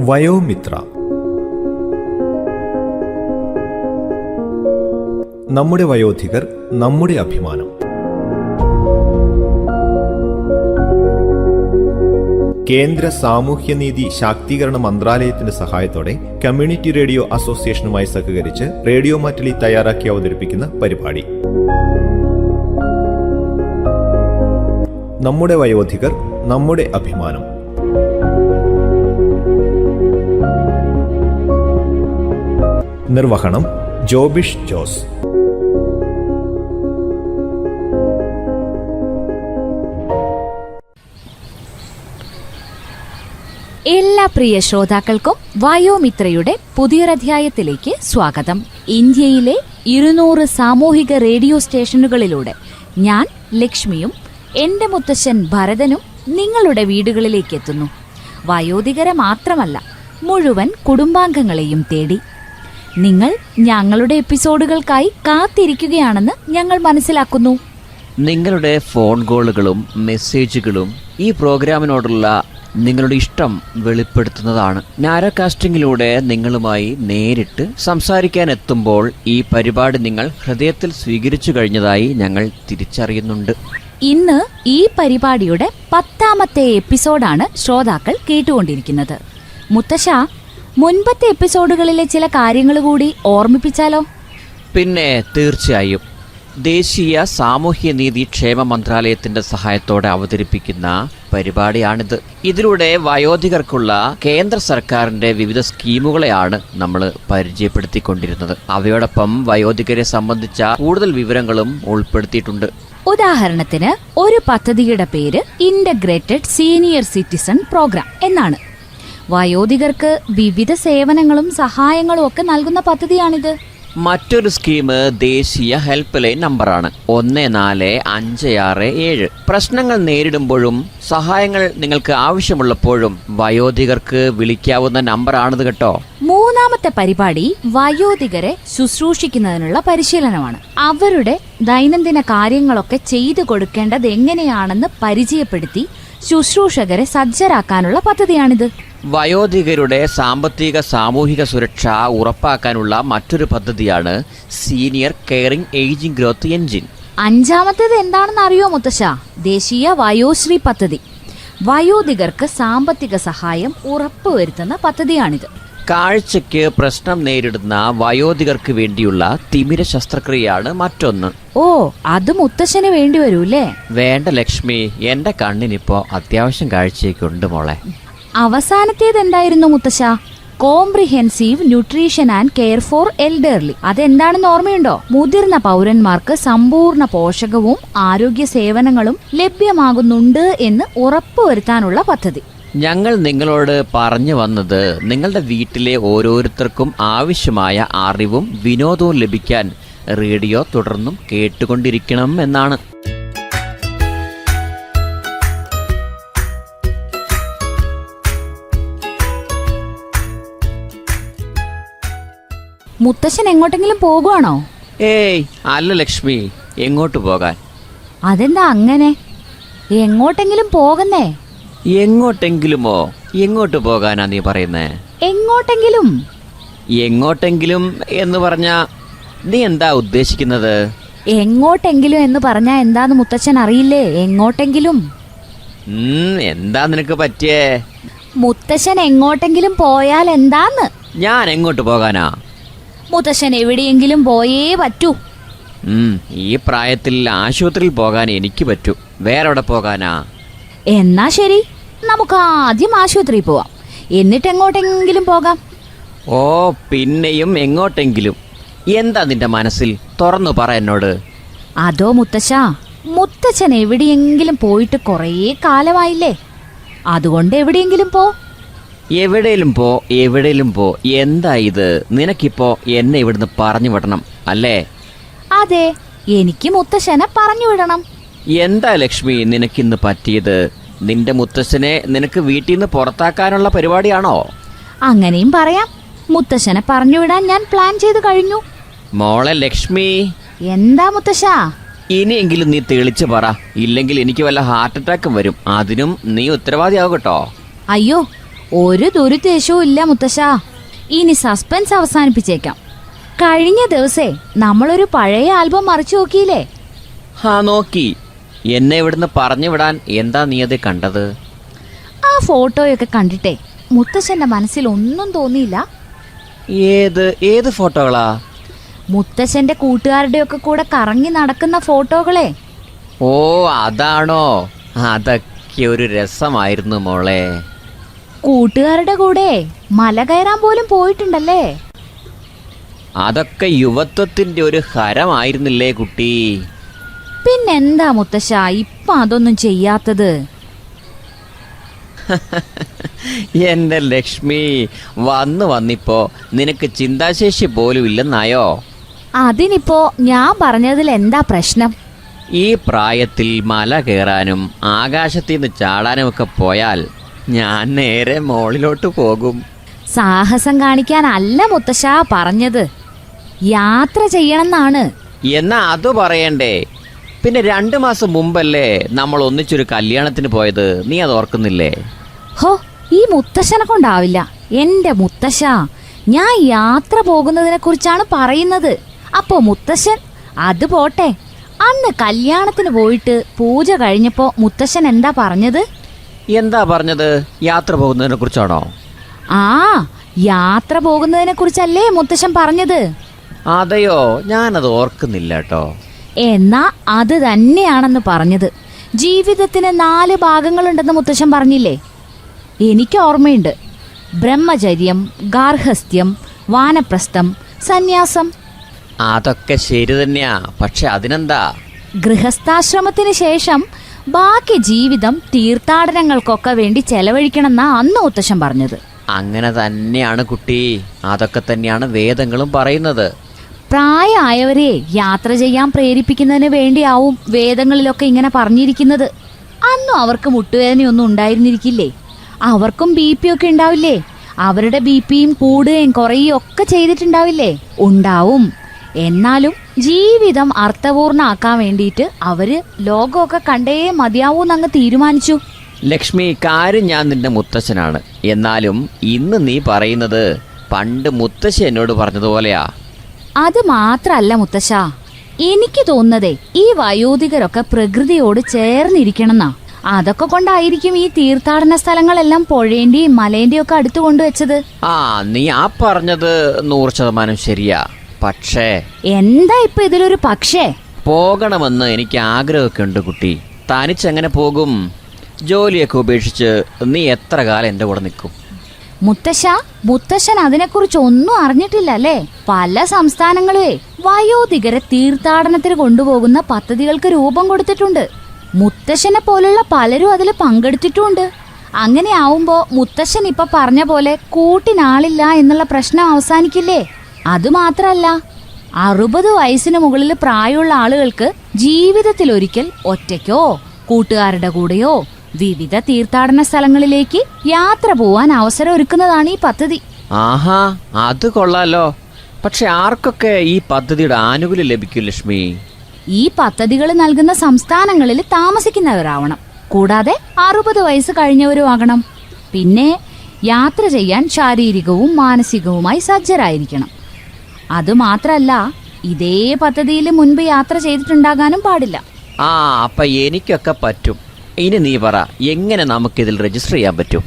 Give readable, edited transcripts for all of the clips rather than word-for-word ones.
വയോമിത്ര. നമ്മുടെ വയോധികർ നമ്മുടെ അഭിമാനം. കേന്ദ്ര സാമൂഹ്യനീതി ശാക്തീകരണ മന്ത്രാലയത്തിന്റെ സഹായത്തോടെ കമ്മ്യൂണിറ്റി റേഡിയോ അസോസിയേഷനുമായി സഹകരിച്ച് റേഡിയോ മാറ്റലി തയ്യാറാക്കി അവതരിപ്പിക്കുന്ന പരിപാടി നമ്മുടെ വയോധികർ നമ്മുടെ അഭിമാനം. നിർവഹണം ജോബിഷ് ജോസ്. എല്ലാ പ്രിയ ശ്രോതാക്കൾക്കും വയോമിത്രയുടെ പുതിയൊരധ്യായത്തിലേക്ക് സ്വാഗതം. ഇന്ത്യയിലെ 200 സാമൂഹിക റേഡിയോ സ്റ്റേഷനുകളിലൂടെ ഞാൻ ലക്ഷ്മിയും എന്റെ മുത്തശ്ശൻ ഭരതനും നിങ്ങളുടെ വീടുകളിലേക്ക് എത്തുന്നു. വയോധികരെ മാത്രമല്ല, മുഴുവൻ കുടുംബാംഗങ്ങളെയും തേടി. നിങ്ങൾ ഞങ്ങളുടെ എപ്പിസോഡുകൾക്കായി കാത്തിരിക്കുകയാണെന്ന് ഞങ്ങൾ മനസ്സിലാക്കുന്നു. നിങ്ങളുടെ ഫോൺ കോളുകളും മെസ്സേജുകളും ഈ പ്രോഗ്രാമിനോടുള്ള നിങ്ങളുടെ ഇഷ്ടം വെളിപ്പെടുത്തുന്നതാണ്. നാരോകാസ്റ്റിംഗിലൂടെ നിങ്ങളുമായി നേരിട്ട് സംസാരിക്കാൻ എത്തുമ്പോൾ ഈ പരിപാടി നിങ്ങൾ ഹൃദയത്തിൽ സ്വീകരിച്ചു കഴിഞ്ഞതായി ഞങ്ങൾ തിരിച്ചറിയുന്നുണ്ട്. ഇന്ന് ഈ പരിപാടിയുടെ 10ാമത്തെ എപ്പിസോഡാണ് ശ്രോതാക്കൾ കേട്ടുകൊണ്ടിരിക്കുന്നത്. മുത്തശ്ശ, മുൻപത്തെ എപ്പിസോഡുകളിലെ ചില കാര്യങ്ങൾ കൂടി ഓർമ്മിപ്പിച്ചാലോ? പിന്നെ തീർച്ചയായും. ദേശീയ സാമൂഹ്യനീതി ക്ഷേമ മന്ത്രാലയത്തിന്റെ സഹായത്തോടെ അവതരിപ്പിക്കുന്ന പരിപാടിയാണിത്. ഇതിലൂടെ വയോധികർക്കുള്ള കേന്ദ്ര സർക്കാരിന്റെ വിവിധ സ്കീമുകളെയാണ് നമ്മൾ പരിചയപ്പെടുത്തിക്കൊണ്ടിരുന്നത്. അവയോടൊപ്പം വയോധികരെ സംബന്ധിച്ച കൂടുതൽ വിവരങ്ങളും ഉൾപ്പെടുത്തിയിട്ടുണ്ട്. ഉദാഹരണത്തിന്, ഒരു പദ്ധതിയുടെ പേര് ഇന്റഗ്രേറ്റഡ് സീനിയർ സിറ്റിസൺ പ്രോഗ്രാം എന്നാണ്. വയോധികർക്ക് വിവിധ സേവനങ്ങളും സഹായങ്ങളും ഒക്കെ നൽകുന്ന പദ്ധതിയാണിത്. മറ്റൊരു സ്കീം ദേശീയ ഹെൽപ്പ് ലൈൻ നമ്പറാണ് 14567. പ്രശ്നങ്ങൾ നേരിടുമ്പോഴും സഹായങ്ങൾ നിങ്ങൾക്ക് ആവശ്യമുള്ളപ്പോഴും വയോധികർക്ക് വിളിക്കാവുന്ന നമ്പറാണിത് കേട്ടോ. 3ാമത്തെ പരിപാടി വയോധികരെ ശുശ്രൂഷിക്കുന്നതിനുള്ള പരിശീലനമാണ്. അവരുടെ ദൈനംദിന കാര്യങ്ങളൊക്കെ ചെയ്തു കൊടുക്കേണ്ടത് എങ്ങനെയാണെന്ന് പരിചയപ്പെടുത്തി ശുശ്രൂഷകരെ സജ്ജരാക്കാനുള്ള പദ്ധതിയാണിത്. വയോധികരുടെ സാമ്പത്തിക സാമൂഹിക സുരക്ഷ ഉറപ്പാക്കാനുള്ള മറ്റൊരു പദ്ധതിയാണ് senior caring ageing growth engine. 5ാമത്തേത് എന്താണെന്ന് അറിയോ മുത്തശ്ശ? ദേശീയ വയോശ്രീ പദ്ധതി. വയോധികർക്ക് സാമ്പത്തിക സഹായം ഉറപ്പുവരുത്തുന്ന പദ്ധതിയാണിത്. കാഴ്ചയ്ക്ക് പ്രശ്നം നേരിടുന്ന വയോധികർക്ക് വേണ്ടിയുള്ള തിമിര ശസ്ത്രക്രിയയാണ് മറ്റൊന്ന്. ഓ, അത് മുത്തശ്ശന് വേണ്ടി വരൂല്ലേ? വേണ്ട ലക്ഷ്മി, എന്റെ കണ്ണിനിപ്പോ അത്യാവശ്യം കാഴ്ചയൊക്കെ ഉണ്ട് മോളെ. അവസാനത്തേത് എന്തായിരുന്നു മുത്തശ്ശ? Comprehensive nutrition and care for elderly. അതെന്താണെന്ന് ഓർമ്മയുണ്ടോ? മുതിർന്ന പൗരന്മാർക്ക് സമ്പൂർണ്ണ പോഷകവും ആരോഗ്യ സേവനങ്ങളും ലഭ്യമാകുന്നുണ്ട് എന്ന് ഉറപ്പുവരുത്താനുള്ള പദ്ധതി. ഞങ്ങൾ നിങ്ങളോട് പറഞ്ഞു വന്നത് നിങ്ങളുടെ വീട്ടിലെ ഓരോരുത്തർക്കും ആവശ്യമായ അറിവും വിനോദവും ലഭിക്കാൻ റേഡിയോ തുടർന്നും കേട്ടുകൊണ്ടിരിക്കണം എന്നാണ്. മുത്തശ്ശൻ എങ്ങോട്ടെങ്കിലും പോകുവാണോ? ഏയ് അല്ല ലക്ഷ്മി, എങ്ങോട്ട് പോകാൻ? അതെന്താ അങ്ങനെ? എങ്ങോട്ടെങ്കിലും പോകുന്നേ? എങ്ങോട്ടെങ്കിലുമോ? എങ്ങോട്ട് പോകാനാ നീ പറയുന്നേ? എങ്ങോട്ടെങ്കിലും. എങ്ങോട്ടെങ്കിലും എന്ന് പറഞ്ഞാ നീ എന്താ ഉദ്ദേശിക്കുന്നത്? എങ്ങോട്ടെങ്കിലും എന്ന് പറഞ്ഞാ എന്താന്ന് മുത്തച്ഛൻ അറിയില്ലേ? എങ്ങോട്ടെങ്കിലും. എന്താ നിനക്ക് പറ്റിയേ? മുത്തശ്ശൻ എങ്ങോട്ടെങ്കിലും പോയാൽ എന്താന്ന്? ഞാൻ എങ്ങോട്ട് പോകാനാ? മുത്തശ്ശൻ എവിടെയെങ്കിലും പോയേ പറ്റൂ. ഈ പ്രായത്തിൽ ആശുപത്രിയിൽ പോകാൻ എനിക്ക് പറ്റൂ. വേറെവിടെ പോകാനാ? എന്നാ ശരി, നമുക്ക് ആദ്യം ആശുപത്രിയിൽ പോവാം, എന്നിട്ട് എങ്ങോട്ടെങ്കിലും പോകാം. ഓ, പിന്നെയും എങ്ങോട്ടെങ്കിലും? എന്താ നിന്റെ മനസ്സിൽ? തുറന്നു പറ എന്നോട്. അതോ മുത്തശ്ശ, മുത്തച്ഛൻ എവിടെയെങ്കിലും പോയിട്ട് കുറേ കാലമായില്ലേ, അതുകൊണ്ട് എവിടെയെങ്കിലും പോ. എവിടെയും പോ, എവിടെയും പോ. എന്താ ഇത്? നിനക്കിപ്പോ എന്നെ ഇവിടുന്ന് പറഞ്ഞു വിടണം അല്ലേ? അതെ, എനിക്ക് മുത്തശ്ശനെ പറഞ്ഞു വിടണം. എന്താ ലക്ഷ്മി നിനക്കിന്ന് പറ്റിയത്? നിന്റെ മുത്തശ്ശനെ നിനക്ക് വീട്ടിൽ നിന്ന് പുറത്താക്കാനുള്ള പരിപാടിയാണോ? അങ്ങനെയും പറയാം. മുത്തശ്ശനെ പറഞ്ഞുവിടാൻ ഞാൻ പ്ലാൻ ചെയ്ത് കഴിഞ്ഞു. മോളെ ലക്ഷ്മി. എന്താ മുത്തശ്ശ? ഇനിയെങ്കിലും നീ തെളിച്ച് പറ, ഇല്ലെങ്കിൽ എനിക്ക് വല്ല ഹാർട്ട് അറ്റാക്കും വരും. അതിനും നീ ഉത്തരവാദിയാവും കേട്ടോ. അയ്യോ, ഒരു ദുരുദ്ദേശവും ഇല്ല മുത്തശ്ശ. ഇനി സസ്പെൻസ് അവസാനിപ്പിച്ചേക്കാം. കഴിഞ്ഞ ദിവസേ നമ്മളൊരു പഴയ ആൽബം മറിച്ചു നോക്കിയില്ലേ? നോക്കി. എന്നെ ഇവിടുന്ന് പറഞ്ഞു വിടാൻ എന്താ നീ അത് കണ്ടത്? ആ ഫോട്ടോയൊക്കെ കണ്ടിട്ടേ മുത്തശ്ശന്റെ മനസ്സിൽ ഒന്നും തോന്നിയില്ല? ഏത് ഫോട്ടോകളാ? മുത്തശ്ശന്റെ കൂട്ടുകാരുടെയൊക്കെ കൂടെ കറങ്ങി നടക്കുന്ന ഫോട്ടോകളെ. ഓ, അതാണോ? അതൊക്കെ ഒരു രസമായിരുന്നു മോളെ. കൂട്ടുകാരുടെ കൂടെ മല കയറാൻ പോലും പോയിട്ടുണ്ടല്ലേ? അതൊക്കെ യുവത്വത്തിന്റെ ഒരു ഹരമായിരുന്നില്ലേ കുട്ടി? പിന്നെന്താ മുത്തശ്ശ ഇപ്പൊ അതൊന്നും ചെയ്യാത്തത്? എന്റെ ലക്ഷ്മി, വന്നിപ്പോ നിനക്ക് ചിന്താശേഷി പോലും ഇല്ലെന്നായോ? അതിനിപ്പോ ഞാൻ പറഞ്ഞതിൽ എന്താ പ്രശ്നം? ഈ പ്രായത്തിൽ മല കയറാനും ആകാശത്തിന്ന് ചാടാനും ഒക്കെ പോയാൽ ഞാൻ നേരെ മോളിലോട്ട് പോകും. സാഹസം കാണിക്കാനല്ല മുത്തശ്ശ പറഞ്ഞത്, യാത്ര ചെയ്യണമെന്നാണ്. എന്നാ അത് പറയണ്ടേ? പിന്നെ 2 മാസം മുമ്പല്ലേ നമ്മൾ ഒന്നിച്ചൊരു കല്യാണത്തിന് പോയത്, നീ അത് ഓർക്കുന്നില്ലേ? ഹോ, ഈ മുത്തശ്ശനെ കൊണ്ടാവില്ല. എന്റെ മുത്തശ്ശ, ഞാൻ യാത്ര പോകുന്നതിനെ കുറിച്ചാണ് പറയുന്നത്. അപ്പോ മുത്തശ്ശൻ അത് പോട്ടെ, അന്ന് കല്യാണത്തിന് പോയിട്ട് പൂജ കഴിഞ്ഞപ്പോ മുത്തശ്ശൻ എന്താ പറഞ്ഞത്? എന്താ പറഞ്ഞത്? യാത്ര പോകുന്നതിനെ കുറിച്ചാണോ? ആ, യാത്ര പോകുന്നതിനെ കുറിച്ചല്ലേ മുത്തശ്ശൻ പറഞ്ഞത്? അതെയോ? ഞാനത് ഓർക്കുന്നില്ല കേട്ടോ. എന്നാ അത് തന്നെയാണെന്ന് പറഞ്ഞത്. ജീവിതത്തിന് 4 ഭാഗങ്ങളുണ്ടെന്ന് മുത്തശ്ശൻ പറഞ്ഞില്ലേ? എനിക്ക് ഓർമ്മയുണ്ട്. ബ്രഹ്മചര്യം, ഗാർഹസ്ഥ്യം, വാനപ്രസ്ഥം, സന്യാസം. അതൊക്കെ ശരി തന്നെയാ, പക്ഷെ അതിനെന്താ? ഗൃഹസ്ഥാശ്രമത്തിന് ശേഷം ബാക്കി ജീവിതം തീർത്ഥാടനങ്ങൾക്കൊക്കെ വേണ്ടി ചെലവഴിക്കണമെന്നാ അന്ന് മുത്തശ്ശൻ പറഞ്ഞത്. അങ്ങനെ തന്നെയാണ് കുട്ടി, അതൊക്കെ തന്നെയാണ് വേദങ്ങളും പറയുന്നത്. പ്രായമായവരെ യാത്ര ചെയ്യാൻ പ്രേരിപ്പിക്കുന്നതിന് വേണ്ടിയാവും വേദങ്ങളിലൊക്കെ ഇങ്ങനെ പറഞ്ഞിരിക്കുന്നത്. അന്നും അവർക്ക് മുട്ടുവേദനയൊന്നും ഉണ്ടായിരുന്നിരിക്കില്ലേ? അവർക്കും BP ഒക്കെ ഉണ്ടാവില്ലേ? അവരുടെ BPയും കൂടുകയും കുറയുകയും ഒക്കെ ചെയ്തിട്ടുണ്ടാവില്ലേ? ഉണ്ടാവും. എന്നാലും ജീവിതം അർത്ഥപൂർണ്ണമാക്കാൻ വേണ്ടിയിട്ട് അവര് ലോകമൊക്കെ കണ്ടേ മതിയാവൂന്നങ്ങ് തീരുമാനിച്ചു. ലക്ഷ്മി, കാര്യം ഞാൻ നിന്റെ മുത്തശ്ശനാണ്. എന്നാലും ഇന്ന് നീ പറയുന്നത് പണ്ട് മുത്തശ്ശി എന്നോട് പറഞ്ഞതുപോലെയാ. അത് മാത്രല്ല മുത്തശ്ശ, എനിക്ക് തോന്നുന്നതേ ഈ വയോധികരൊക്കെ പ്രകൃതിയോട് ചേർന്നിരിക്കണമെന്നാ. അതൊക്കെ കൊണ്ടായിരിക്കും ഈ തീർത്ഥാടന സ്ഥലങ്ങളെല്ലാം പുഴേന്റെയും മലേന്റെയും ഒക്കെ അടുത്ത് കൊണ്ടുവച്ചത്. നീ പറഞ്ഞത് 100% ശരിയാ. പക്ഷേ എന്താ ഇപ്പൊ ഇതിലൊരു പക്ഷേ? പോകണമെന്ന് എനിക്ക് ആഗ്രഹമൊക്കെ ഉണ്ട് കുട്ടി. തനിച്ചെങ്ങനെ പോകും? ജോലിയൊക്കെ ഉപേക്ഷിച്ച് നീ എത്ര കാലം എന്റെ കൂടെ നിൽക്കും? മുത്തശ്ശൻ അതിനെക്കുറിച്ച് ഒന്നും അറിഞ്ഞിട്ടില്ലല്ലേ? പല സംസ്ഥാനങ്ങളുവേ വയോധികരെ തീർത്ഥാടനത്തിന് കൊണ്ടുപോകുന്ന പദ്ധതികൾക്ക് രൂപം കൊടുത്തിട്ടുണ്ട്. മുത്തശ്ശനെ പോലുള്ള പലരും അതിൽ പങ്കെടുത്തിട്ടുമുണ്ട്. അങ്ങനെ ആവുമ്പോ മുത്തശ്ശൻ ഇപ്പൊ പറഞ്ഞ പോലെ കൂട്ടിനാളില്ല എന്നുള്ള പ്രശ്നം അവസാനിക്കില്ലേ? അതുമാത്രല്ല, 60 വയസ്സിന് മുകളിൽ പ്രായമുള്ള ആളുകൾക്ക് ജീവിതത്തിൽ ഒരിക്കൽ ഒറ്റയ്ക്കോ കൂട്ടുകാരുടെ കൂടെയോ വിവിധ തീർത്ഥാടന സ്ഥലങ്ങളിലേക്ക് യാത്ര പോവാൻ അവസരം ഒരുക്കുന്നതാണ് ഈ പദ്ധതി. ആഹാ, അത് കൊള്ളാലോ. പക്ഷെ ആർക്കൊക്കെ ഈ പദ്ധതിയുടെ ആനുകൂല്യം ലഭിക്കും ലക്ഷ്മി? ഈ പദ്ധതികൾ നൽകുന്ന സംസ്ഥാനങ്ങളിൽ താമസിക്കുന്നവരാവണം. കൂടാതെ 60 വയസ്സ് കഴിഞ്ഞവരും ആകണം. പിന്നെ യാത്ര ചെയ്യാൻ ശാരീരികവും മാനസികവുമായി സജ്ജരായിരിക്കണം. അതുമാത്രല്ല, ഇതേ പദ്ധതിയിൽ മുൻപ് യാത്ര ചെയ്തിട്ടുണ്ടാകാനും പാടില്ല. അപ്പൊ എനിക്കൊക്കെ പറ്റും. ഇനി നീ പറ, എങ്ങനെ നമുക്കിതിൽ രജിസ്റ്റർ ചെയ്യാൻ പറ്റും?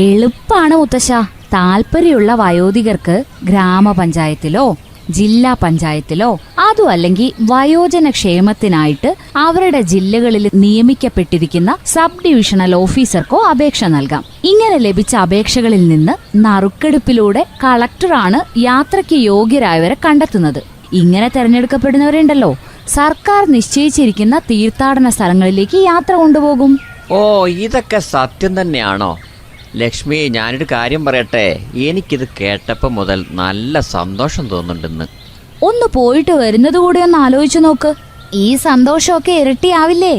എളുപ്പാണ് മുത്തശ്ശ. താല്പര്യമുള്ള വയോധികർക്ക് ഗ്രാമപഞ്ചായത്തിലോ ജില്ലാ പഞ്ചായത്തിലോ അതും അല്ലെങ്കിൽ വയോജന ക്ഷേമത്തിനായിട്ട് അവരുടെ ജില്ലകളിൽ നിയമിക്കപ്പെട്ടിരിക്കുന്ന സബ് ഡിവിഷണൽ ഓഫീസർക്കോ അപേക്ഷ നൽകാം. ഇങ്ങനെ ലഭിച്ച അപേക്ഷകളിൽ നിന്ന് നറുക്കെടുപ്പിലൂടെ കളക്ടറാണ് യാത്രയ്ക്ക് യോഗ്യരായവരെ കണ്ടെത്തുന്നത്. ഇങ്ങനെ തെരഞ്ഞെടുക്കപ്പെടുന്നവരുണ്ടല്ലോ, സർക്കാർ നിശ്ചയിച്ചിരിക്കുന്ന തീർത്ഥാടന സ്ഥലങ്ങളിലേക്ക് യാത്ര കൊണ്ടുപോകും. ഇതൊക്കെ സത്യം തന്നെയാണോ? ലക്ഷ്മി, ഞാനൊരു കാര്യം പറയട്ടെ. എനിക്കിത് കേട്ടപ്പോൾ മുതൽ നല്ല സന്തോഷം തോന്നുന്നുണ്ടെന്ന്. ഒന്ന് പോയിട്ട് വരുന്നത് കൂടി ഒന്ന് ആലോചിച്ചു നോക്ക്. ഈ സന്തോഷമൊക്കെ ഇരട്ടിയാവില്ലേ?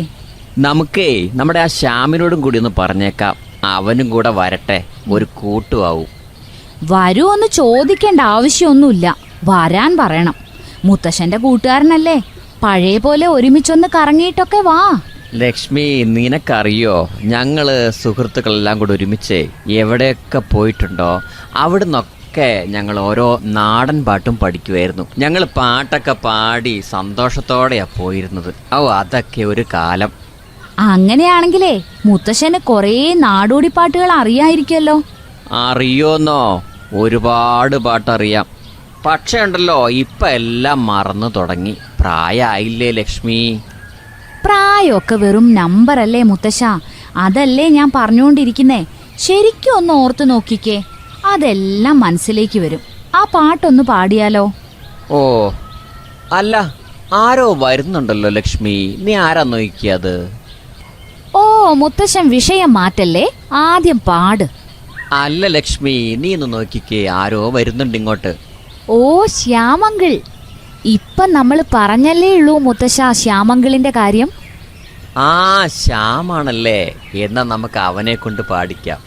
നമുക്കേ നമ്മുടെ ആ ശ്യാമിനോടും കൂടി ഒന്ന് പറഞ്ഞേക്കാം. അവനും കൂടെ വരട്ടെ, ഒരു കൂട്ടുമാവും. വരുമൊന്ന് ചോദിക്കേണ്ട ആവശ്യമൊന്നുമില്ല, വരാൻ പറയണം. മുത്തശ്ശന്റെ കൂട്ടുകാരനല്ലേ, പഴയ പോലെ ഒരുമിച്ചൊന്ന് കറങ്ങിയിട്ടൊക്കെ വാ. ലക്ഷ്മി, നിനക്കറിയോ, ഞങ്ങള് സുഹൃത്തുക്കളെല്ലാം കൂടി ഒരുമിച്ച് എവിടെയൊക്കെ പോയിട്ടുണ്ടോ അവിടുന്നൊക്കെ ഞങ്ങൾ ഓരോ നാടൻ പാട്ടും പഠിക്കുമായിരുന്നു. ഞങ്ങൾ പാട്ടൊക്കെ പാടി സന്തോഷത്തോടെയാ പോയിരുന്നത്. അതൊക്കെ ഒരു കാലം. അങ്ങനെയാണെങ്കിലേ മുത്തശ്ശന് കൊറേ നാടോടിപ്പാട്ടുകൾ അറിയായിരിക്കുമല്ലോ. അറിയോന്നോ? ഒരുപാട് പാട്ടറിയാം. പക്ഷേ ഉണ്ടല്ലോ, ഇപ്പം എല്ലാം മറന്നു തുടങ്ങി. പ്രായമായില്ലേ ലക്ഷ്മി? പ്രായമൊക്കെ വെറും നമ്പറല്ലേ മുത്തശ്ശ? അതല്ലേ ഞാൻ പറഞ്ഞുകൊണ്ടിരിക്കുന്നേ. ശരിക്കും ഒന്ന് ഓർത്തു നോക്കിക്കേ, അതെല്ലാം മനസ്സിലേക്ക് വരും. ആ പാട്ടൊന്ന് പാടിയാലോ? ഓ അല്ല, ആരോ വരുന്നുണ്ടല്ലോ ലക്ഷ്മി. നീ ആരാ നോക്കിയത്? ഓ മുത്തശ്ശൻ വിഷയം മാറ്റല്ലേ, ആദ്യം പാട്. അല്ല ലക്ഷ്മി, നീ ഒന്ന് നോക്കിക്കേ, ആരോ വരുന്നുണ്ട് ഇങ്ങോട്ട്. ഓ ശ്യാമങ്കിൾ. ഇപ്പം നമ്മൾ പറഞ്ഞല്ലേ ഉള്ളൂ മുത്തശ്ശ ശ്യാമങ്കിളിന്റെ കാര്യം. ആ ശ്യാമാണല്ലേ? എന്നാ നമുക്ക് അവനെ കൊണ്ട് പാടിക്കാം.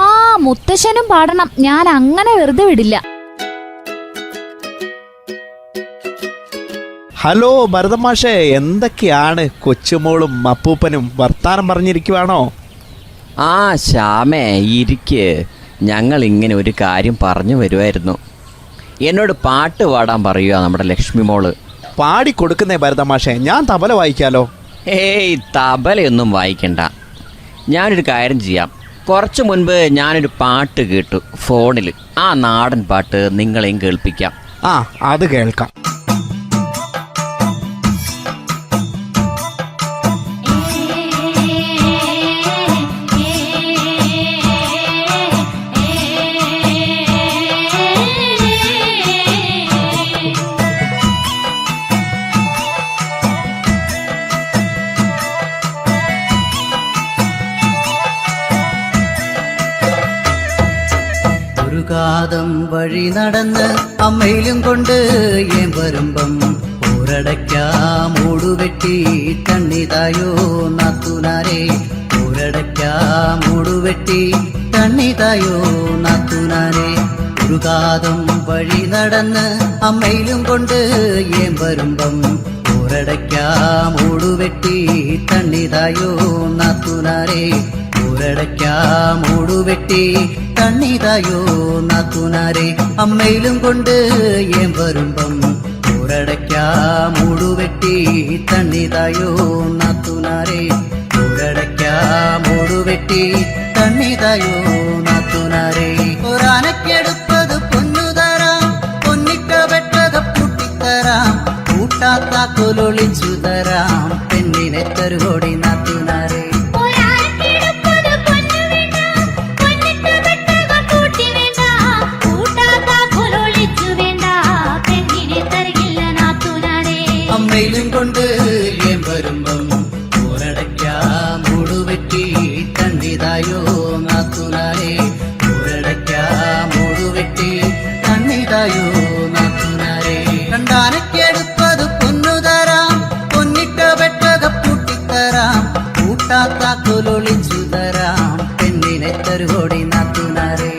ആ മുത്തശ്ശനും പാടണം, ഞാൻ അങ്ങനെ വെറുതെ വിടില്ല. ഹലോ ഭരതമാഷേ, എന്തൊക്കെയാണ് കൊച്ചുമോളും അപ്പൂപ്പനും വർത്താനം പറഞ്ഞിരിക്കുവാണോ? ആ ശ്യാമേ, ഇരിക്ക്. ഞങ്ങൾ ഇങ്ങനെ ഒരു കാര്യം പറഞ്ഞു വരുമായിരുന്നു. എന്നോട് പാട്ട് പാടാൻ പറയുക നമ്മുടെ ലക്ഷ്മി മോള്. പാടിക്കൊടുക്കുന്നേ ഭരതമാഷേ, ഞാൻ തബല വായിക്കാലോ? ഏയ്, തബലയൊന്നും വായിക്കണ്ട. ഞാനൊരു കാര്യം ചെയ്യാം. കുറച്ചു മുൻപ് ഞാനൊരു പാട്ട് കേട്ടു ഫോണിൽ. ആ നാടൻ പാട്ട് നിങ്ങളെയും കേൾപ്പിക്കാം. ആ, അത് കേൾക്കാം. കാതം വഴി നടന്ന് അമ്മയിലും കൊണ്ട് ഏൻ വരുമ്പം ഊരടയ്ക്കാം മൂടുവെട്ടി തണ്ണിതായോ നാത്തുനാരെ. ഊരടയ്ക്കാം മൂടുവെട്ടി തണ്ണിതായോ നാത്തുനാരെ. ഒരു കാതം വഴി നടന്ന് അമ്മയിലും കൊണ്ട് ഏൻ വരുമ്പം ഊരടയ്ക്കാം മൂടുവെട്ടി തണ്ണിതായോ നാത്തുനാരെ. ഊരടയ്ക്കാം മൂടുവെട്ടി തണ്ണിതായോ നാത്തുനാരെ. അമ്മയിലും കൊണ്ട് ഏൻ വരുമ്പം ഊരടയ്ക്കാം മൂടുവെട്ടി തണ്ണിതായോ നാത്തുനാരെ. ഊരടയ്ക്കാം മൂടുവെട്ടി തണ്ണിതായോ നാത്തുനാരെ. ഒരാനക്കെടുപ്പത് പൊന്നുതരാം, പൊന്നിക്ക വെട്ടക പൂട്ടിത്തരാം, കൂട്ടാത്ത കൊലൊളിച്ചു തരാം, പെണ്ണിനെ തരുകോടി നാത്തുനാരെ. അമ്മയിലും കൊണ്ട് ഏൻ വരുമ്പം ഊരടയ്ക്കാം മൂടുവെട്ടി തണ്ണിതായോ നാത്തുനാരെ. ഊരടയ്ക്കാം മൂടുവെട്ടി തണ്ണിതായോ നാത്തുനാരെ. രണ്ടാനക്കെടുപ്പത് പൊന്നുതരാം, പൊന്നിട്ട വെട്ടക പൂട്ടിത്തരാം, കൂട്ടാത്ത കൊലൊളിച്ചു തരാം, പെണ്ണിനെ തരുകോടി നാത്തുനാരെ.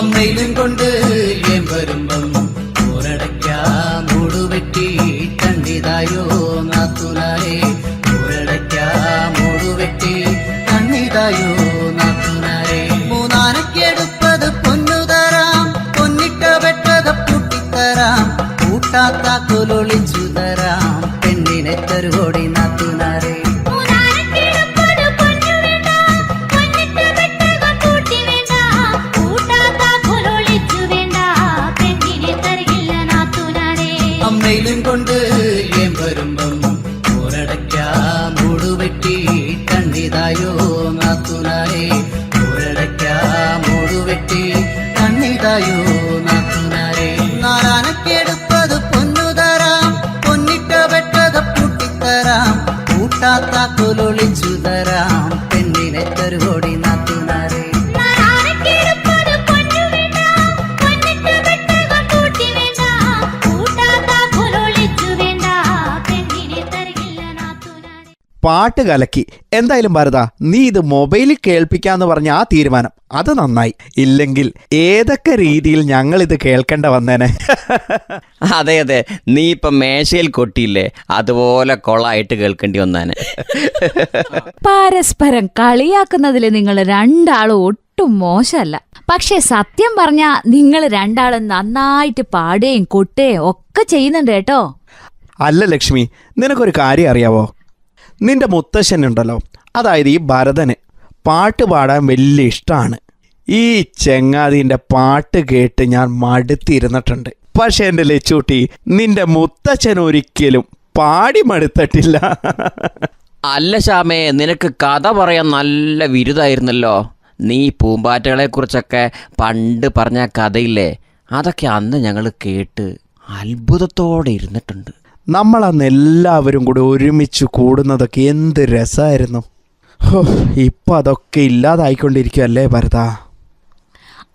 അമ്മയിലും കൊണ്ട് ഏൻ വരുമ്പം ഊരടയ്ക്കാം മൂടുവെട്ടി തണ്ണിതായോ നാത്തുനാരെ. ഊരടയ്ക്കാം മൂടുവെട്ടി തണ്ണിതായോ നാത്തുനാരെ. മൂന്നാനക്കെടുപ്പത് പൊന്നുതരാം, പൊന്നിട്ട വെട്ടക പൂട്ടിത്തരാം, കൂട്ടാത്ത കൊലൊളിച്ചു തരാം, പെണ്ണിനെ തരുകോടി നാത്തുനാരെ. അമ്മയിലും കൊണ്ട് ഏൻ വരുമ്പം ഊരടയ്ക്കാം മൂടുവെട്ടി തണ്ണിതായോ നാത്തുനാരെ. ഊരടയ്ക്കാം മൂടുവെട്ടി തണ്ണിതായോ നാത്തുനാരെ. നാലാനക്കെടുപ്പത് പൊന്നുതരാം, പൊന്നിട്ട വെട്ടക പൂട്ടിത്തരാം, കൂട്ടാത്ത കൊലൊളിച്ചു തരാം, പെണ്ണിനെ തരുകോടി നാത്തുനാരെ. പാട്ട് കലക്കി. എന്തായാലും ഭരത, നീ ഇത് മൊബൈലിൽ കേൾപ്പിക്കാന്ന് പറഞ്ഞ ആ തീരുമാനം അത് നന്നായി. ഇല്ലെങ്കിൽ ഏതൊക്കെ രീതിയിൽ ഞങ്ങൾ ഇത് കേൾക്കേണ്ട വന്നേനെ. അതെ അതെ, നീ ഇപ്പം മേശയിൽ കൊട്ടിയില്ലേ, അതുപോലെ കൊളായിട്ട് കേൾക്കേണ്ടി വന്നേനെ. പരസ്പരം കളിയാക്കുന്നതിൽ നിങ്ങൾ രണ്ടാളും ഒട്ടും മോശമല്ല. പക്ഷെ സത്യം പറഞ്ഞാ നിങ്ങൾ രണ്ടാളും നന്നായിട്ട് പാടുകയും കൊട്ടുകയും ഒക്കെ ചെയ്യുന്നുണ്ട് കേട്ടോ. അല്ല ലക്ഷ്മി, നിനക്കൊരു കാര്യം അറിയാവോ? നിന്റെ മുത്തശ്ശനുണ്ടല്ലോ, അതായത് ഈ ഭരതന് പാട്ട് പാടാൻ വലിയ ഇഷ്ടമാണ്. ഈ ചെങ്ങാതിൻ്റെ പാട്ട് കേട്ട് ഞാൻ മടുത്തിരുന്നിട്ടുണ്ട്. പക്ഷെ എൻ്റെ ലച്ചൂട്ടി, നിന്റെ മുത്തച്ഛൻ ഒരിക്കലും പാടി മടുത്തിട്ടില്ല. അല്ല ശ്യാമേ, നിനക്ക് കഥ പറയാൻ നല്ല വിരുദായിരുന്നല്ലോ. നീ പൂമ്പാറ്റകളെക്കുറിച്ചൊക്കെ പണ്ട് പറഞ്ഞ കഥയില്ലേ, അതൊക്കെ അന്ന് ഞങ്ങൾ കേട്ട് അത്ഭുതത്തോടെ ഇരുന്നിട്ടുണ്ട്. നമ്മളന്ന് എല്ലാവരും കൂടെ ഒരുമിച്ച് കൂടുന്നതൊക്കെ എന്ത് രസമായിരുന്നു. ഇപ്പം അതൊക്കെ ഇല്ലാതായിക്കൊണ്ടിരിക്കുകയല്ലേ ഭരത?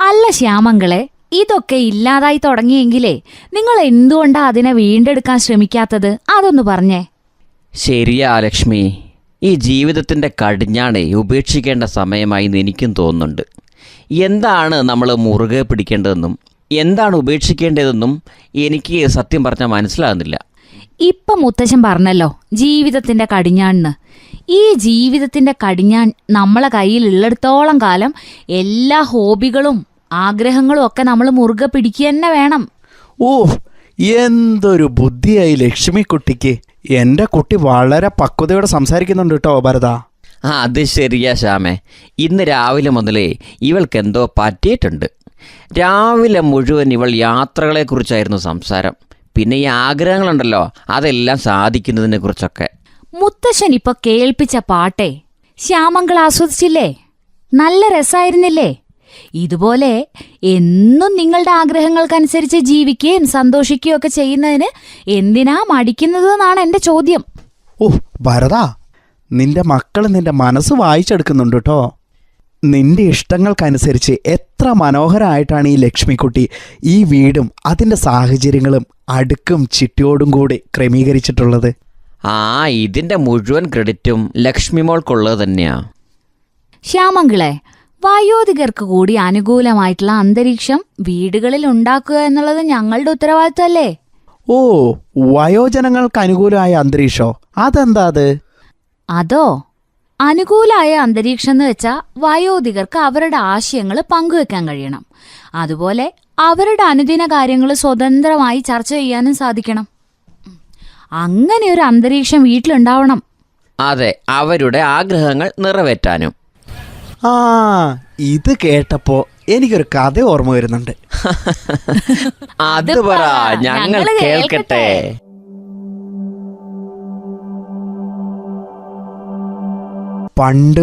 അല്ല ശ്യാമങ്കളെ, ഇതൊക്കെ ഇല്ലാതായി തുടങ്ങിയെങ്കിലേ നിങ്ങൾ എന്തുകൊണ്ടാ അതിനെ വീണ്ടെടുക്കാൻ ശ്രമിക്കാത്തത്? അതൊന്ന് പറഞ്ഞേ. ശരിയാ ലക്ഷ്മി, ഈ ജീവിതത്തിൻ്റെ കടിഞ്ഞാണേ ഉപേക്ഷിക്കേണ്ട സമയമായി എന്ന് എനിക്കും തോന്നുന്നുണ്ട്. എന്താണ് നമ്മൾ മുറുകെ പിടിക്കേണ്ടതെന്നും എന്താണ് ഉപേക്ഷിക്കേണ്ടതെന്നും എനിക്ക് സത്യം പറഞ്ഞാൽ മനസ്സിലാകുന്നില്ല. ഇപ്പം മുത്തശ്ശൻ പറഞ്ഞല്ലോ ജീവിതത്തിന്റെ കടിഞ്ഞാണെന്ന്. ഈ ജീവിതത്തിന്റെ കടിഞ്ഞാൺ നമ്മളെ കയ്യിലുള്ളിടത്തോളം കാലം എല്ലാ ഹോബികളും ആഗ്രഹങ്ങളും ഒക്കെ നമ്മൾ മുറുകെ പിടിക്കുക തന്നെ വേണം. ഓ, എന്തൊരു ബുദ്ധിയായി ലക്ഷ്മിക്കുട്ടിക്ക്. എൻ്റെ കുട്ടി വളരെ പക്വതയോടെ സംസാരിക്കുന്നുണ്ട് കേട്ടോ ഭരത. അത് ശരിയാ ശ്യാമേ, ഇന്ന് രാവിലെ മുതലേ ഇവൾക്കെന്തോ പറ്റിയിട്ടുണ്ട്. രാവിലെ മുഴുവൻ ഇവൾ യാത്രകളെക്കുറിച്ചായിരുന്നു സംസാരം. പിന്നെ ഈ ആഗ്രഹങ്ങളുണ്ടല്ലോ, അതെല്ലാം സാധിക്കുന്നതിനെ കുറിച്ചൊക്കെ. മുത്തശ്ശൻ ഇപ്പൊ കേൾപ്പിച്ച പാട്ടേ ശ്യാമങ്കൾ ആസ്വദിച്ചില്ലേ? നല്ല രസായിരുന്നില്ലേ? ഇതുപോലെ എന്നും നിങ്ങളുടെ ആഗ്രഹങ്ങൾക്കനുസരിച്ച് ജീവിക്കുകയും സന്തോഷിക്കുകയും ഒക്കെ ചെയ്യുന്നതിന് എന്തിനാ മടിക്കുന്നതെന്നാണ് എൻ്റെ ചോദ്യം. ഓ ഭരത, നിന്റെ മക്കൾ നിന്റെ മനസ്സ് വായിച്ചെടുക്കുന്നുണ്ട് കേട്ടോ. നിന്റെ ഇഷ്ടങ്ങൾക്കനുസരിച്ച് എത്ര മനോഹരമായിട്ടാണ് ഈ ലക്ഷ്മിക്കുട്ടി ഈ വീടും അതിൻ്റെ സാഹചര്യങ്ങളും അടുക്കും ചിട്ടയോടും കൂടി ക്രമീകരിച്ചിട്ടുള്ളത്. ഇതിൻ്റെ മുഴുവൻ ക്രെഡിറ്റും ലക്ഷ്മി മോൾക്കുള്ളത് തന്നെയാ. ശ്യാമങ്കളെ, വയോധികർക്ക് കൂടി അനുകൂലമായിട്ടുള്ള അന്തരീക്ഷം വീടുകളിൽ ഉണ്ടാക്കുക എന്നുള്ളത് ഞങ്ങളുടെ ഉത്തരവാദിത്തമല്ലേ? ഓ, വയോജനങ്ങൾക്ക് അനുകൂലമായ അന്തരീക്ഷോ? അതെന്താ അത്? അതോ, അനുകൂലമായ അന്തരീക്ഷം എന്ന് വെച്ചാൽ വയോധികർക്ക് അവരുടെ ആശയങ്ങൾ പങ്കുവെക്കാൻ കഴിയണം. അതുപോലെ അവരുടെ അനുദിന കാര്യങ്ങൾ സ്വതന്ത്രമായി ചർച്ച ചെയ്യാനും സാധിക്കണം. അങ്ങനെ ഒരു അന്തരീക്ഷം വീട്ടിലുണ്ടാവണം. അതെ, അവരുടെ ആഗ്രഹങ്ങൾ നിറവേറ്റാനും. ഇത് കേട്ടപ്പോ എനിക്കൊരു കഥ ഓർമ്മ വരുന്നുണ്ട്. അത് പറ, ഞങ്ങൾ കേൾക്കട്ടെ. പണ്ട്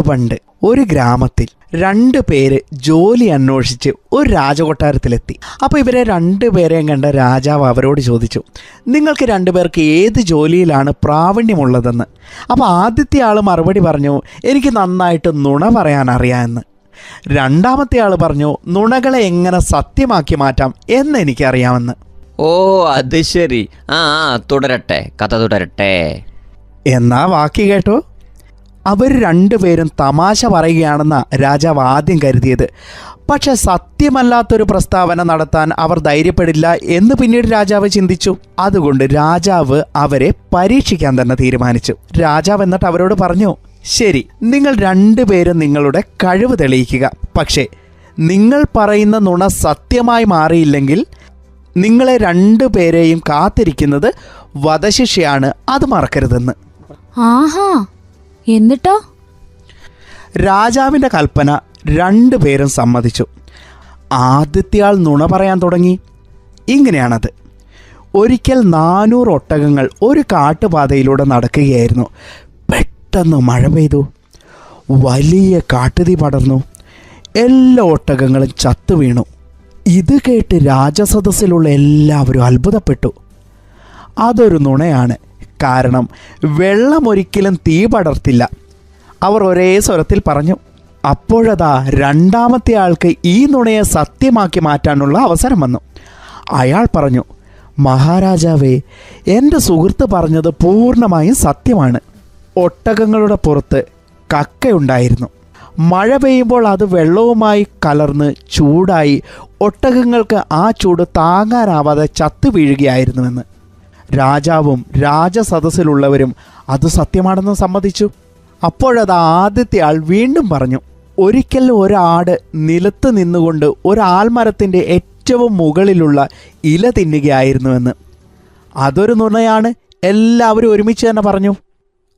ഒരു ഗ്രാമത്തിൽ 2 പേര് ജോലി അന്വേഷിച്ച് ഒരു രാജകൊട്ടാരത്തിലെത്തി. അപ്പോൾ ഇവരെ 2 പേരെയും കണ്ട രാജാവ് അവരോട് ചോദിച്ചു, നിങ്ങൾക്ക് 2 പേർക്ക് ഏത് ജോലിയിലാണ് പ്രാവീണ്യമുള്ളതെന്ന്. അപ്പോൾ ആദ്യത്തെ ആൾ മറുപടി പറഞ്ഞു, എനിക്ക് നന്നായിട്ട് നുണ പറയാൻ അറിയാമെന്ന്. രണ്ടാമത്തെ ആൾ പറഞ്ഞു, നുണകളെ എങ്ങനെ സത്യമാക്കി മാറ്റാം എന്ന് എനിക്കറിയാമെന്ന്. ഓ, അത് ശരി. തുടരട്ടെ, കഥ തുടരട്ടെ. എന്നാ ബാക്കി കേട്ടോ. അവർ 2 പേരും തമാശ പറയുകയാണെന്ന രാജാവ് ആദ്യം കരുതിയത്. പക്ഷെ സത്യമല്ലാത്തൊരു പ്രസ്താവന നടത്താൻ അവർ ധൈര്യപ്പെടില്ല എന്ന് പിന്നീട് രാജാവ് ചിന്തിച്ചു. അതുകൊണ്ട് രാജാവ് അവരെ പരീക്ഷിക്കാൻ തന്നെ തീരുമാനിച്ചു. രാജാവ് എന്നിട്ട് അവരോട് പറഞ്ഞു, ശരി, നിങ്ങൾ 2 പേരും നിങ്ങളുടെ കഴിവ് തെളിയിക്കുക. പക്ഷേ നിങ്ങൾ പറയുന്ന നുണ സത്യമായി മാറിയില്ലെങ്കിൽ നിങ്ങളെ 2 പേരെയും കാത്തിരിക്കുന്നത് വധശിക്ഷയാണ്, അത് മറക്കരുതെന്ന്. ആഹാ, എന്നിട്ടോ? രാജാവിൻ്റെ കൽപ്പന 2 പേരും സമ്മതിച്ചു. ആദ്യത്തെ ആൾ നുണ പറയാൻ തുടങ്ങി. ഇങ്ങനെയാണത്. ഒരിക്കൽ 400 ഒട്ടകങ്ങൾ ഒരു കാട്ടുപാതയിലൂടെ നടക്കുകയായിരുന്നു. പെട്ടെന്ന് മഴ പെയ്തു. വലിയ കാട്ടുതീ പടർന്നു. എല്ലാ ഒട്ടകങ്ങളും ചത്തു വീണു. ഇത് കേട്ട് രാജസദസ്സിലുള്ള എല്ലാവരും അത്ഭുതപ്പെട്ടു. അതൊരു നുണയാണ്. കാരണം വെള്ളം ഒരിക്കലും തീ പടർത്തില്ല. അവർ ഒരേ സ്വരത്തിൽ പറഞ്ഞു. അപ്പോഴതാ രണ്ടാമത്തെ ആൾക്ക് ഈ നുണയെ സത്യമാക്കി മാറ്റാനുള്ള അവസരം വന്നു. അയാൾ പറഞ്ഞു, മഹാരാജാവേ, എൻ്റെ സുഹൃത്ത് പറഞ്ഞത് പൂർണ്ണമായും സത്യമാണ്. ഒട്ടകങ്ങളുടെ പുറത്ത് കക്കയുണ്ടായിരുന്നു. മഴ പെയ്യുമ്പോൾ അത് വെള്ളവുമായി കലർന്ന് ചൂടായി ഒട്ടകങ്ങൾക്ക് ആ ചൂട് താങ്ങാനാവാതെ ചത്തു വീഴുകയായിരുന്നുവെന്ന്. രാജാവും രാജസദസ്സിലുള്ളവരും അത് സത്യമാണെന്ന് സമ്മതിച്ചു. അപ്പോഴത് ആദ്യത്തെ ആൾ വീണ്ടും പറഞ്ഞു, ഒരിക്കൽ ഒരാട് നിലത്ത് നിന്നുകൊണ്ട് ഒരാൽമരത്തിൻ്റെ ഏറ്റവും മുകളിലുള്ള ഇല തിന്നുകയായിരുന്നുവെന്ന്. അതൊരു നുണയാണ്, എല്ലാവരും ഒരുമിച്ച് തന്നെ പറഞ്ഞു.